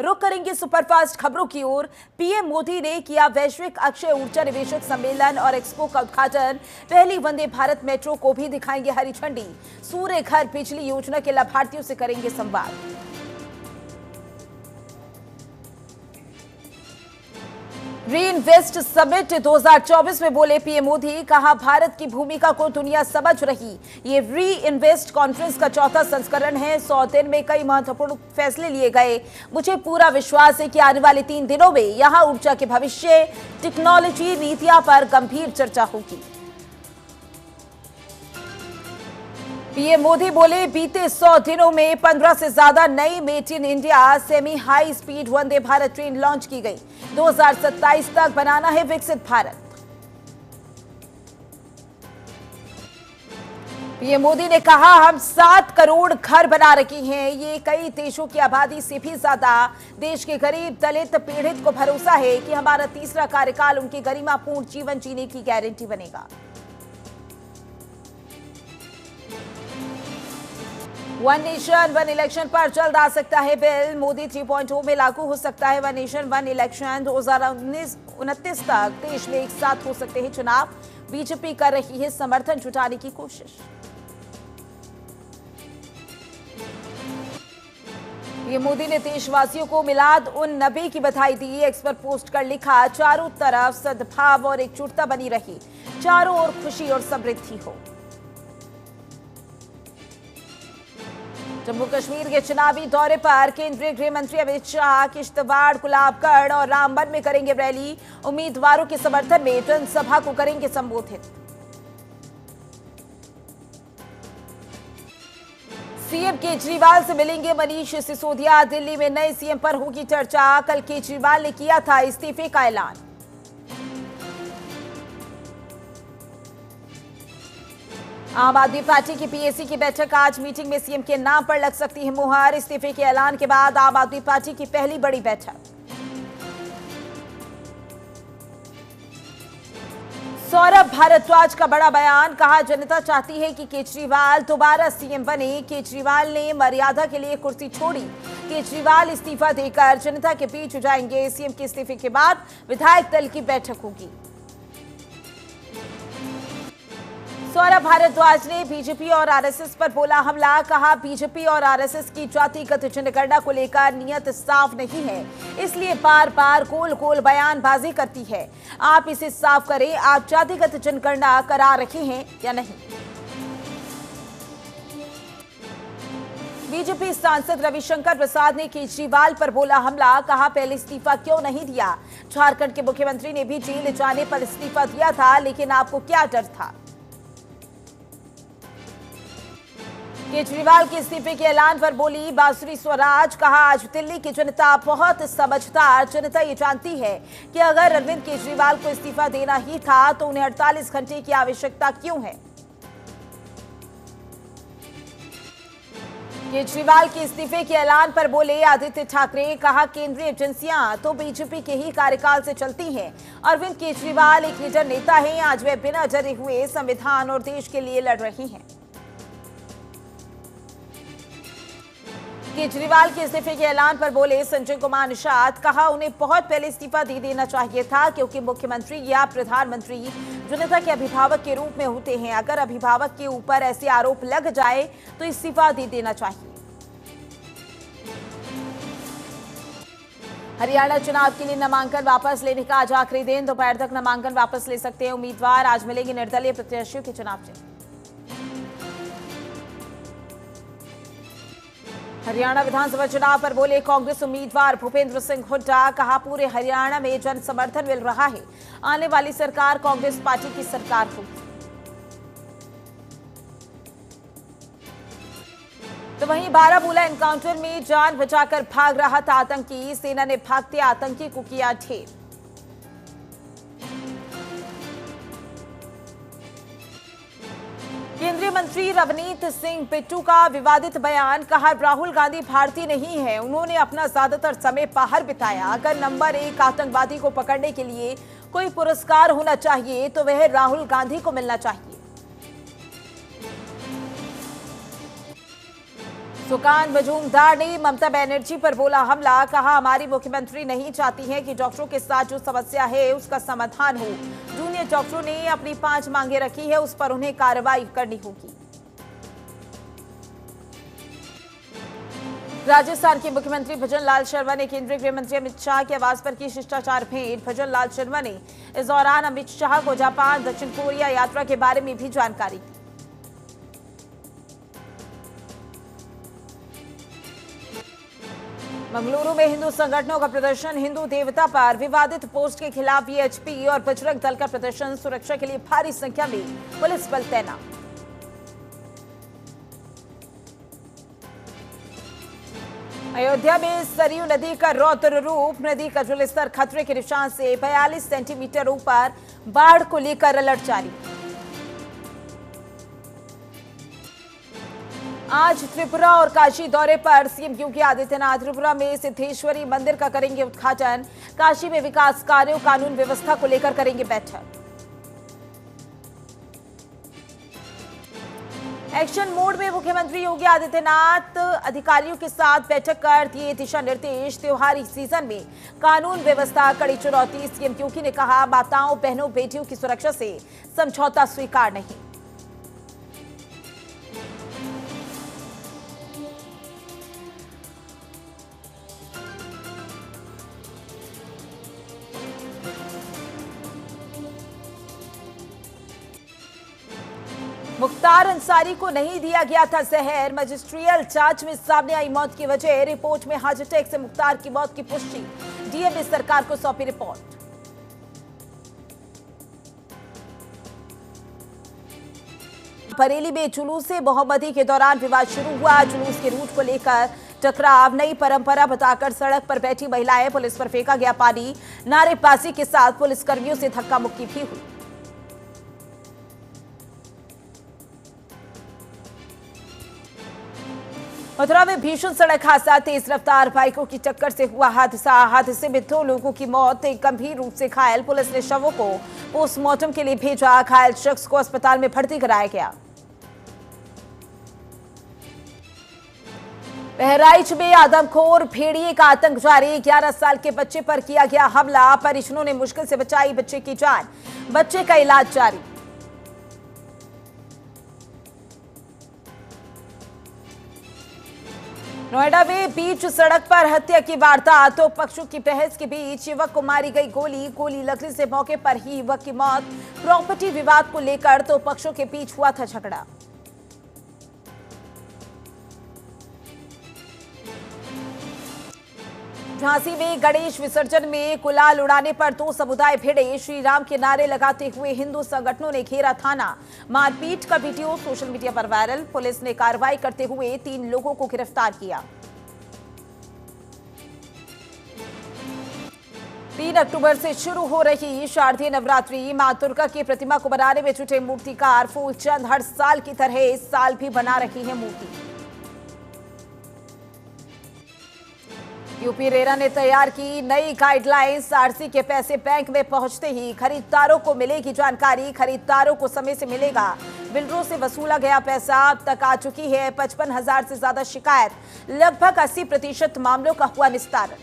रुक करेंगे सुपरफास्ट खबरों की ओर। पीएम मोदी ने किया वैश्विक अक्षय ऊर्जा निवेशक सम्मेलन और एक्सपो का उद्घाटन। पहली वंदे भारत मेट्रो को भी दिखाएंगे हरी झंडी। सूर्य घर बिजली योजना के लाभार्थियों से करेंगे संवाद। री इन्वेस्ट समिट 2024 में बोले पीएम मोदी, कहा भारत की भूमिका को दुनिया समझ रही। ये री इन्वेस्ट कॉन्फ्रेंस का चौथा संस्करण है। 100 दिन में कई महत्वपूर्ण फैसले लिए गए। मुझे पूरा विश्वास है कि आने वाले 3 दिनों में यहां ऊर्जा के भविष्य, टेक्नोलॉजी, नीतियां पर गंभीर चर्चा होगी। पीएम मोदी बोले, बीते 100 दिनों में 15 से ज्यादा नई made in India semi high speed Vande Bharat train launch की गई। 2027 तक बनाना है विकसित भारत। पीएम मोदी ने कहा, हम 7 करोड़ घर बना रखे हैं। ये कई देशों की आबादी से भी ज्यादा। देश के गरीब, दलित, पीड़ित को भरोसा है कि हमारा तीसरा कार्यकाल उनकी गरिमापूर्ण जीवन जीने की गारंटी बनेगा। वन नेशन वन इलेक्शन पर जल्द आ सकता है बिल। मोदी 3.0 में लागू हो सकता है वन नेशन वन इलेक्शन। 2029 तक देश में एक साथ हो सकते हैं चुनाव। बीजेपी कर रही है समर्थन जुटाने की कोशिश। पीएम मोदी ने देशवासियों को मिलाद उन नबी की बधाई दी। एक्स पर पोस्ट कर लिखा, चारों तरफ सद्भाव और एकजुटता बनी रही। चारों ओर खुशी और समृद्धि हो। जम्मू कश्मीर के चुनावी दौरे पर केंद्रीय गृह मंत्री अमित शाह किश्तवाड़, गुलाबगढ़ और रामबन में करेंगे रैली। उम्मीदवारों के समर्थन में जनसभा को करेंगे संबोधित। सीएम केजरीवाल से मिलेंगे मनीष सिसोदिया। दिल्ली में नए सीएम पर होगी चर्चा। कल केजरीवाल ने किया था इस्तीफे का ऐलान। आम आदमी पार्टी की पीएसी की बैठक आज। मीटिंग में सीएम के नाम पर लग सकती है मुहर। इस्तीफे के ऐलान के बाद आम आदमी पार्टी की पहली बड़ी बैठक। सौरभ भारद्वाज का बड़ा बयान, कहा जनता चाहती है कि केजरीवाल दोबारा सीएम बने। केजरीवाल ने मर्यादा के लिए कुर्सी छोड़ी। केजरीवाल इस्तीफा देकर जनता के बीच जाएंगे। सीएम के इस्तीफे के बाद विधायक दल की बैठक होगी। सौरभ भारद्वाज ने बीजेपी और आरएसएस पर बोला हमला। कहा, बीजेपी और आरएसएस की जातिगत जनगणना को लेकर नियत साफ नहीं है, इसलिए बार बार गोल गोल बयानबाजी करती है। आप इसे साफ करें, आप जातिगत जनगणना करा रहे हैं या नहीं। बीजेपी सांसद रविशंकर प्रसाद ने केजरीवाल पर बोला हमला। कहा, पहले इस्तीफा क्यों नहीं दिया। झारखंड के मुख्यमंत्री ने भी जेल जाने पर इस्तीफा दिया था, लेकिन आपको क्या डर था। केजरीवाल के इस्तीफे के ऐलान पर बोली बांसुरी स्वराज। कहा, आज दिल्ली की जनता बहुत समझदार। जनता ये जानती है कि अगर अरविंद केजरीवाल को इस्तीफा देना ही था तो उन्हें 48 घंटे की आवश्यकता क्यों है। केजरीवाल के इस्तीफे के ऐलान पर बोले आदित्य ठाकरे। कहा, केंद्रीय एजेंसियां तो बीजेपी के ही कार्यकाल से चलती हैं। अरविंद केजरीवाल एक लीडर नेता हैं। आज वे बिना डरे हुए संविधान और देश के लिए लड़ रहे हैं। केजरीवाल के इस्तीफे के ऐलान पर बोले संजय कुमार निषाद। कहा, उन्हें बहुत पहले इस्तीफा दे देना चाहिए था, क्योंकि मुख्यमंत्री या प्रधानमंत्री जनता के अभिभावक के रूप में होते हैं। अगर अभिभावक के ऊपर ऐसे आरोप लग जाए तो इस्तीफा दे देना चाहिए। हरियाणा चुनाव के लिए नामांकन वापस लेने का आज आखिरी दिन। दोपहर तक नामांकन वापस ले सकते हैं उम्मीदवार। आज मिलेंगे निर्दलीय प्रत्याशियों के चुनाव चिन्ह। हरियाणा विधानसभा चुनाव पर बोले कांग्रेस उम्मीदवार भूपेंद्र सिंह हुड्डा। कहा, पूरे हरियाणा में जन समर्थन मिल रहा है। आने वाली सरकार कांग्रेस पार्टी की सरकार होगी। तो वहीं बारामूला एनकाउंटर में जान बचाकर भाग रहा था आतंकी। सेना ने भागते आतंकी को किया ढेर। केंद्रीय मंत्री रवनीत सिंह बिट्टू का विवादित बयान। कहा, राहुल गांधी भारतीय नहीं है, उन्होंने अपना ज्यादातर समय बाहर बिताया। अगर नंबर 1 आतंकवादी को पकड़ने के लिए कोई पुरस्कार होना चाहिए तो वह राहुल गांधी को मिलना चाहिए। सुकान मजूमदार ने ममता बनर्जी पर बोला हमला, कहा हमारी मुख्यमंत्री नहीं चाहती है कि डॉक्टरों के साथ जो समस्या है उसका समाधान हो। जूनियर डॉक्टरों ने अपनी 5 मांगे रखी है, उस पर उन्हें कार्रवाई करनी होगी। राजस्थान के मुख्यमंत्री भजन लाल शर्मा ने केंद्रीय गृह मंत्री अमित शाह के आवास पर की शिष्टाचार भेंट। भजन लाल शर्मा ने इस दौरान अमित शाह को जापान, दक्षिण कोरिया यात्रा के बारे में भी जानकारी दी। मंगलुरु में हिंदू संगठनों का प्रदर्शन। हिंदू देवता पर विवादित पोस्ट के खिलाफ वीएचपी और बजरंग दल का प्रदर्शन। सुरक्षा के लिए भारी संख्या में पुलिस बल तैनात। अयोध्या में सरयू नदी का रौद्र रूप। नदी का जलस्तर खतरे के निशान से 42 सेंटीमीटर ऊपर। बाढ़ को लेकर अलर्ट जारी। आज त्रिपुरा और काशी दौरे पर सीएम योगी आदित्यनाथ। त्रिपुरा में सिद्धेश्वरी मंदिर का करेंगे उद्घाटन। काशी में विकास कार्यों, कानून व्यवस्था को लेकर करेंगे बैठक। एक्शन मोड में मुख्यमंत्री योगी आदित्यनाथ अधिकारियों के साथ बैठक कर दिए दिशा निर्देश। त्योहारी सीजन में कानून व्यवस्था कड़ी चुनौती। सीएम योगी ने कहा माताओं, बहनों, बेटियों की सुरक्षा से समझौता स्वीकार नहीं। मुख्तार अंसारी को नहीं दिया गया था जहर। मजिस्ट्रियल जांच में सामने आई मौत की वजह। रिपोर्ट में हार्ट अटैक से मुख्तार की मौत की पुष्टि। डीएम ने सरकार को सौंपी रिपोर्ट। बरेली में जुलूस मोहम्मदी के दौरान विवाद शुरू हुआ। जुलूस के रूट को लेकर टकराव। नई परंपरा बताकर सड़क पर बैठी महिलाएं, पुलिस पर फेंका गया पानी। नारेबाजी के साथ पुलिसकर्मियों से धक्का मुक्की भी हुई। मथुरा में भीषण सड़क हादसा। तेज रफ्तार बाइकों की टक्कर से हुआ हादसा। हादसे में 2 लोगों की मौत, एक गंभीर रूप से घायल। पुलिस ने शवों को पोस्टमार्टम के लिए भेजा। घायल शख्स को अस्पताल में भर्ती कराया गया। बहराइच में आदमखोर भेड़िए का आतंक जारी। 11 साल के बच्चे पर किया गया हमला। परिजनों ने मुश्किल से बचाई बच्चे की जान। बच्चे का इलाज जारी। नोएडा में बीच सड़क पर हत्या की वारदात। दो पक्षों की बहस के बीच युवक को मारी गई गोली। गोली लगने से मौके पर ही युवक की मौत। प्रॉपर्टी विवाद को लेकर दो पक्षों के बीच हुआ था झगड़ा। झांसी में गणेश विसर्जन में गुलाल उड़ाने पर 2 समुदाय भिड़े। श्री राम के नारे लगाते हुए हिंदू संगठनों ने घेरा थाना। मारपीट का वीडियो सोशल मीडिया पर वायरल। पुलिस ने कार्रवाई करते हुए 3 लोगों को गिरफ्तार किया। 3 अक्टूबर से शुरू हो रही शारदीय नवरात्रि। मां दुर्गा की प्रतिमा को बनाने में जुटे मूर्तिकार फूलचंद हर साल की तरह इस साल भी बना रही है मूर्ति। यूपी रेरा ने तैयार की नई गाइडलाइंस। आरसी के पैसे बैंक में पहुंचते ही खरीदारों को मिलेगी जानकारी। खरीदारों को समय से मिलेगा। बिल्डरों से वसूला गया पैसा। अब तक आ चुकी है 55,000 से ज्यादा शिकायत। लगभग 80% मामलों का हुआ निस्तारण।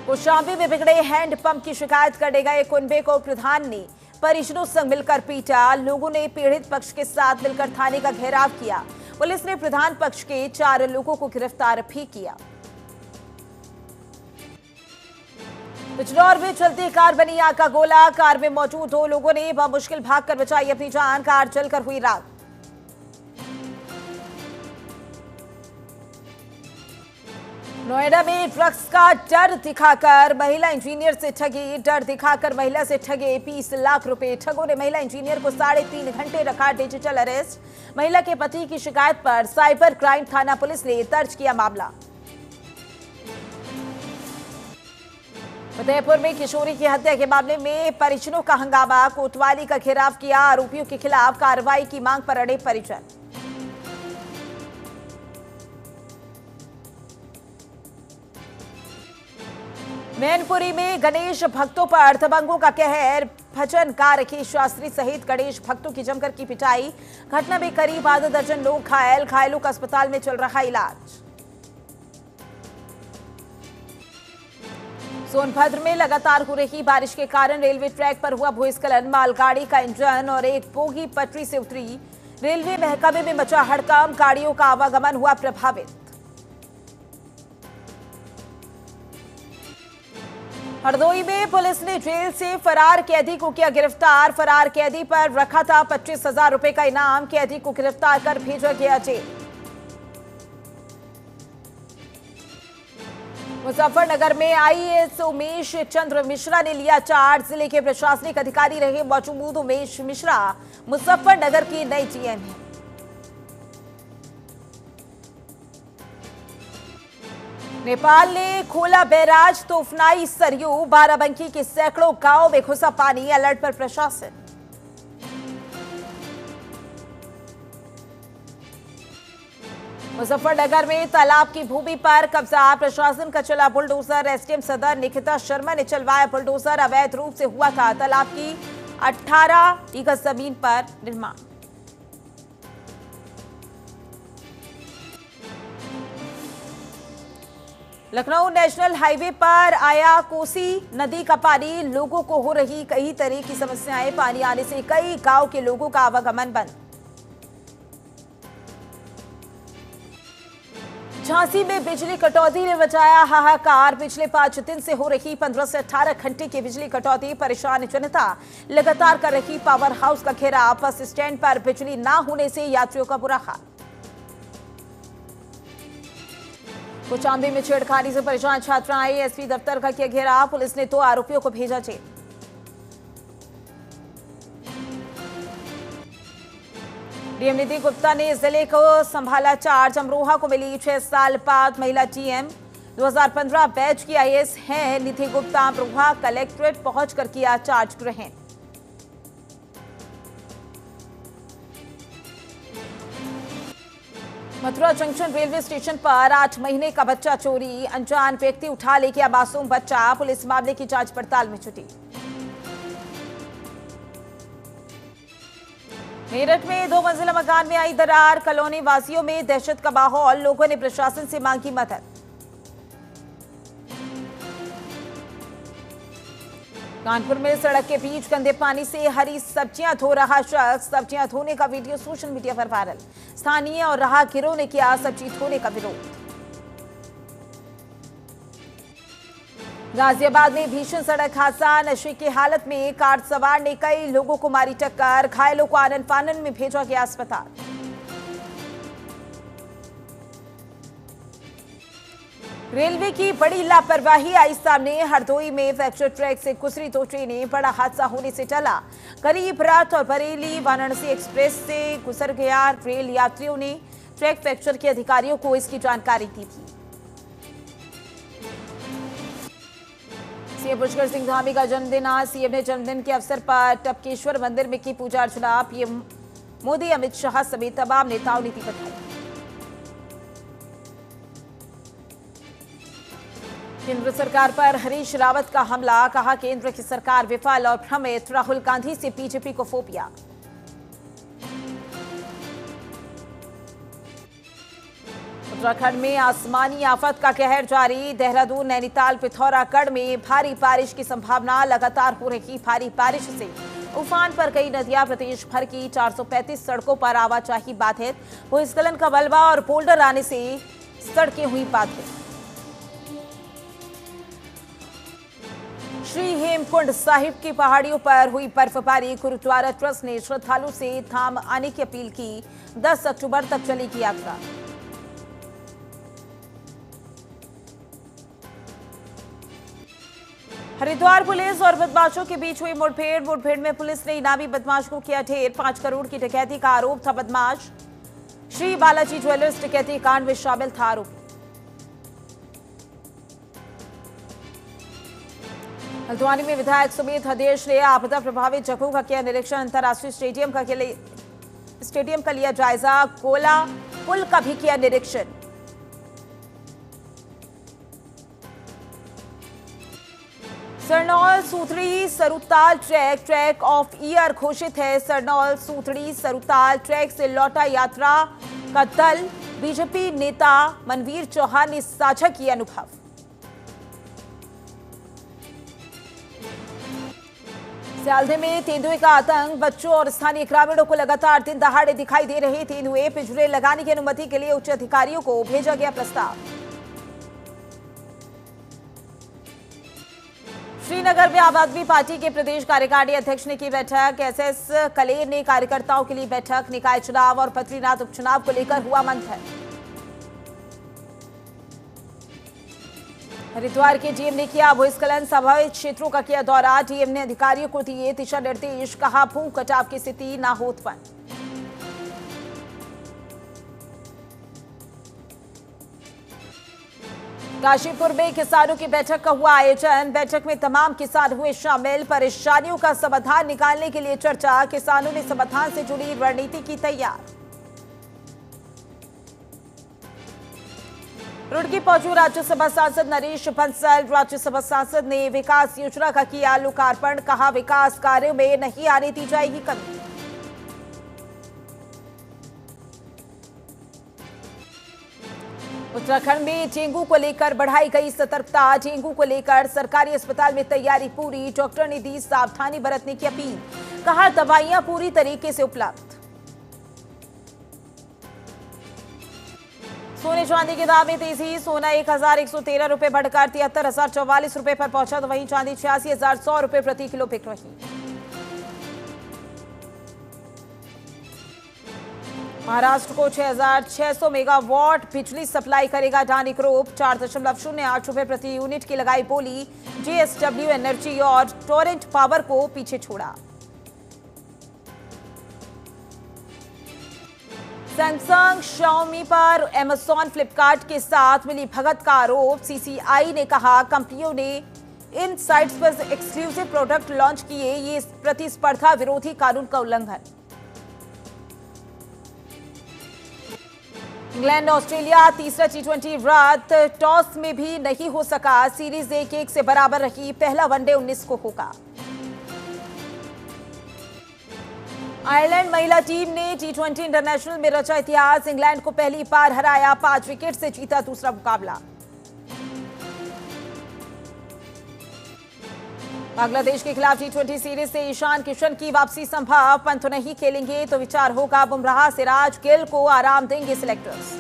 कौशाम्बी में बिगड़े हैंडपंप की शिकायत करने गए कुनबे को प्रधान ने परिजनों संग मिलकर पीटा। लोगों ने पीड़ित पक्ष के साथ मिलकर थाने का घेराव किया। पुलिस ने प्रधान पक्ष के 4 लोगों को गिरफ्तार भी किया। बिजनौर में चलती कार बनी आग का गोला। कार में मौजूद 2 लोगों ने बमुश्किल भागकर बचाई अपनी जान। कार जलकर हुई राख। नोएडा में ड्रग्स का डर दिखाकर महिला इंजीनियर से ठगी। डर दिखाकर महिला से ठगे 20 लाख रुपए। ठगों ने महिला इंजीनियर को 3.5 घंटे रखा डिजिटल अरेस्ट। महिला के पति की शिकायत पर साइबर क्राइम थाना पुलिस ने दर्ज किया मामला। उदयपुर में किशोरी की हत्या के मामले में परिजनों का हंगामा। कोतवाली का घेराव किया। आरोपियों के खिलाफ कार्रवाई की मांग पर अड़े परिजन। मैनपुरी में गणेश भक्तों पर दबंगों का कहर। भजन गा रहे शास्त्री सहित गणेश भक्तों की जमकर की पिटाई। घटना में करीब आधा दर्जन लोग घायल, घायलों का अस्पताल में चल रहा इलाज। सोनभद्र में लगातार हो रही बारिश के कारण रेलवे ट्रैक पर हुआ भूस्खलन। मालगाड़ी का इंजन और एक बोगी पटरी से उतरी। रेलवे महकमे में मचा हड़कंप, गाड़ियों का आवागमन हुआ प्रभावित। हरदोई में पुलिस ने जेल से फरार कैदी को किया गिरफ्तार। फरार कैदी पर रखा था 25,000 रुपए का इनाम। कैदी को गिरफ्तार कर भेजा गया जेल। मुजफ्फरनगर में आईएएस उमेश चंद्र मिश्रा ने लिया चार्ज। जिले के प्रशासनिक अधिकारी रहे मौजूद उमेश मिश्रा मुजफ्फरनगर की नई जीएम है। नेपाल ने खोला बैराज तो उफनाई सरयू। बाराबंकी के सैकड़ों गांवों में घुसा पानी। अलर्ट पर प्रशासन। मुजफ्फरनगर में तालाब की भूमि पर कब्जा। प्रशासन का चला बुलडोजर। एसडीएम सदर निकिता शर्मा ने चलवाया बुलडोजर। अवैध रूप से हुआ था तालाब की 18 एकड़ जमीन पर निर्माण। लखनऊ नेशनल हाईवे पर आया कोसी नदी का पानी। लोगों को हो रही कई तरह की समस्याएं। पानी आने से कई गांव के लोगों का आवागमन बंद। झांसी में बिजली कटौती ने मचाया हाहाकार। पिछले 5 दिन से हो रही 15 से 18 घंटे की बिजली कटौती। परेशान जनता लगातार कर रही पावर हाउस का घेराव। बस स्टैंड पर बिजली न होने से यात्रियों का बुरा हाल। कौशाम्बी में छेड़खानी से परेशान छात्राएं। एसपी दफ्तर का किया घेराव। पुलिस ने 2 आरोपियों को भेजा जेल। डीएम निधि गुप्ता ने जिले को संभाला चार्ज। अमरोहा को मिली 6 साल बाद महिला जीएम। 2015 बैच की आईएएस हैं निधि गुप्ता। अमरोहा कलेक्ट्रेट पहुंचकर किया चार्ज ग्रहण। मथुरा जंक्शन रेलवे स्टेशन पर 8 महीने का बच्चा चोरी। अनजान व्यक्ति उठा ले गया मासूम बच्चा। पुलिस मामले की जांच पड़ताल में जुटी। मेरठ में 2 मंजिला मकान में आई दरार। कॉलोनी वासियों में दहशत का माहौल। लोगों ने प्रशासन से मांगी मदद। कानपुर में सड़क के बीच गंदे पानी से हरी सब्जियां धो रहा शख्स। सब्जियां धोने का वीडियो सोशल मीडिया पर वायरल। स्थानीय और राहगीरों ने किया सब्जी धोने का विरोध। गाजियाबाद में भीषण सड़क हादसा। नशे की हालत में कार सवार ने कई लोगों को मारी टक्कर। घायलों को आनन फानन में भेजा गया अस्पताल। रेलवे की बड़ी लापरवाही आई सामने। हरदोई में फ्रैक्चर ट्रैक से गुजरी 2 ट्रेनें। बड़ा हादसा होने से टला। करीब रात और बरेली वाराणसी एक्सप्रेस से गुजर गया। रेल यात्रियों ने ट्रैक फ्रैक्चर के अधिकारियों को इसकी जानकारी दी थी। सीएम पुष्कर सिंह धामी का जन्मदिन आज। सीएम ने जन्मदिन के अवसर पर टपकेश्वर मंदिर में की पूजा अर्चना। पीएम मोदी, अमित शाह समेत तमाम नेताओं ने दी बधाई। केंद्र सरकार पर हरीश रावत का हमला। कहा केंद्र की सरकार विफल और भ्रमित। राहुल गांधी से बीजेपी को फोबिया। उत्तराखंड में आसमानी आफत का कहर जारी। देहरादून, नैनीताल, पिथौरागढ़ में भारी बारिश की संभावना। लगातार हो रही भारी बारिश से उफान पर कई नदियां। प्रदेश भर की 435 सड़कों पर आवाजाही बाधित। भूस्खलन का मलबा और बोल्डर आने से सड़कें हुई बाधित। श्री हेमकुंड साहिब की पहाड़ियों पर हुई बर्फबारी। गुरुद्वारा ट्रस्ट ने श्रद्धालु से धाम आने की अपील की। 10 अक्टूबर तक चलेगी यात्रा। हरिद्वार पुलिस और बदमाशों के बीच हुई मुठभेड़ में पुलिस ने इनामी बदमाश को किया ढेर। 5 करोड़ की डकैती का आरोप था बदमाश। श्री बालाजी ज्वेलर्स डकैती कांड में शामिल था आरोपी। हल्द्वानी में विधायक सुमित हदेश ने आपदा प्रभावित जगहों का किया निरीक्षण। अंतर्राष्ट्रीय स्टेडियम का लिया जायजा। कोला पुल का भी किया निरीक्षण। सरनौल सूथड़ी सरुताल ट्रैक ऑफ ईयर घोषित है। सरनौल सूथड़ी सरुताल ट्रैक से लौटा यात्रा का दल। बीजेपी नेता मनवीर चौहान ने साझा किया अनुभव। सियालदे में तेंदुए का आतंक। बच्चों और स्थानीय ग्रामीणों को लगातार दिन दहाड़े दिखाई दे रहे तेंदुए। पिंजरे लगाने की अनुमति के लिए उच्च अधिकारियों को भेजा गया प्रस्ताव। श्रीनगर में आम आदमी पार्टी के प्रदेश कार्यकारिणी अध्यक्ष ने की बैठक। एसएस कलेर ने कार्यकर्ताओं के लिए बैठक। निकाय चुनाव और बद्रीनाथ उपचुनाव को लेकर हुआ मंथन। हरिद्वार के डीएम ने किया भूस्खलन प्रभावित क्षेत्रों का किया दौरा। डीएम ने अधिकारियों को दिए दिशा निर्देश। कहा भू कटाव की स्थिति न हो उत्पन्न। काशीपुर में किसानों की बैठक का हुआ आयोजन। बैठक में तमाम किसान हुए शामिल। परेशानियों का समाधान निकालने के लिए चर्चा। किसानों ने समाधान से जुड़ी रणनीति की तैयार। रुड़की पहुंचे राज्यसभा सांसद नरेश बंसल। राज्यसभा सांसद ने विकास योजना का किया लोकार्पण। कहा विकास कार्यों में नहीं आने दी जाएगी कमी। उत्तराखंड में डेंगू को लेकर बढ़ाई गई सतर्कता। डेंगू को लेकर सरकारी अस्पताल में तैयारी पूरी। डॉक्टर ने दी सावधानी बरतने की अपील। कहा दवाइयां पूरी तरीके से उपलब्ध। सोने चांदी के दाम में तेजी। सोना 1113 रुपए बढ़कर 73,044 रुपए पर पहुंचा। तो वहीं चांदी 86,100 रुपए प्रति किलो बिक रही। महाराष्ट्र को 6,600 मेगावाट बिजली सप्लाई करेगा अडानी ग्रुप। 4.08 रुपए प्रति यूनिट की लगाई बोली। जेएसडब्ल्यू एनर्जी और टोरेंट पावर को पीछे छोड़ा। सैमसंग शाओमी पर अमेजॉन फ्लिपकार्ट के साथ मिली भगत का आरोप। सीसीआई ने कहा कंपनियों ने इन साइट्स पर एक्सक्लूसिव प्रोडक्ट लॉन्च किए। ये प्रतिस्पर्धा विरोधी कानून का उल्लंघन। इंग्लैंड ऑस्ट्रेलिया तीसरा टी20 रद्द। टॉस में भी नहीं हो सका। सीरीज 1-1 से बराबर रही। पहला वनडे 19 को होगा। आयरलैंड महिला टीम ने टी20 इंटरनेशनल में रचा इतिहास। इंग्लैंड को पहली बार हराया। 5 विकेट से जीता दूसरा मुकाबला। बांग्लादेश के खिलाफ टी20 सीरीज से ईशान किशन की वापसी संभव। पंत नहीं खेलेंगे तो विचार होगा बुमराह, सिराज, गिल को आराम देंगे सिलेक्टर्स।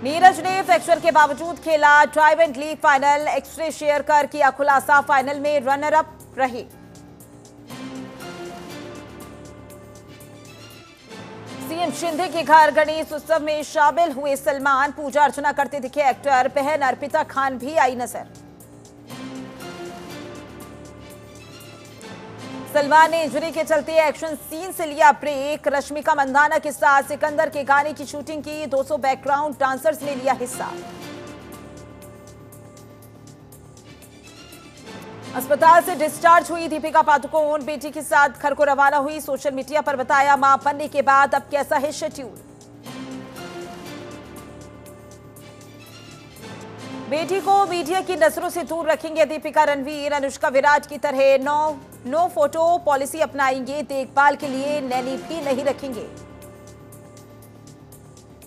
नीरज ने फ्रैक्चर के बावजूद खेला diamond league final. X ray share कर किया खुलासा। फाइनल में रनर अप रहे। सीएम शिंदे के घर गणेश उत्सव में शामिल हुए सलमान। पूजा अर्चना करते दिखे एक्टर। बहन अर्पिता खान भी आई नजर। सलमान ने इंजरी के चलते एक्शन सीन से लिया ब्रेक। रश्मिका मंदाना के साथ सिकंदर के गाने की शूटिंग की। 200 बैकग्राउंड डांसर्स ने लिया हिस्सा। अस्पताल से डिस्चार्ज हुई दीपिका पादुकोण। बेटी के साथ घर को रवाना हुई। सोशल मीडिया पर बताया मां बनने के बाद अब कैसा है शेड्यूल। बेटी को मीडिया की नजरों से दूर रखेंगे दीपिका। रणवीर अनुष्का विराट की तरह नो फोटो पॉलिसी अपनाएंगे। देखभाल के लिए नैनी भी नहीं रखेंगे।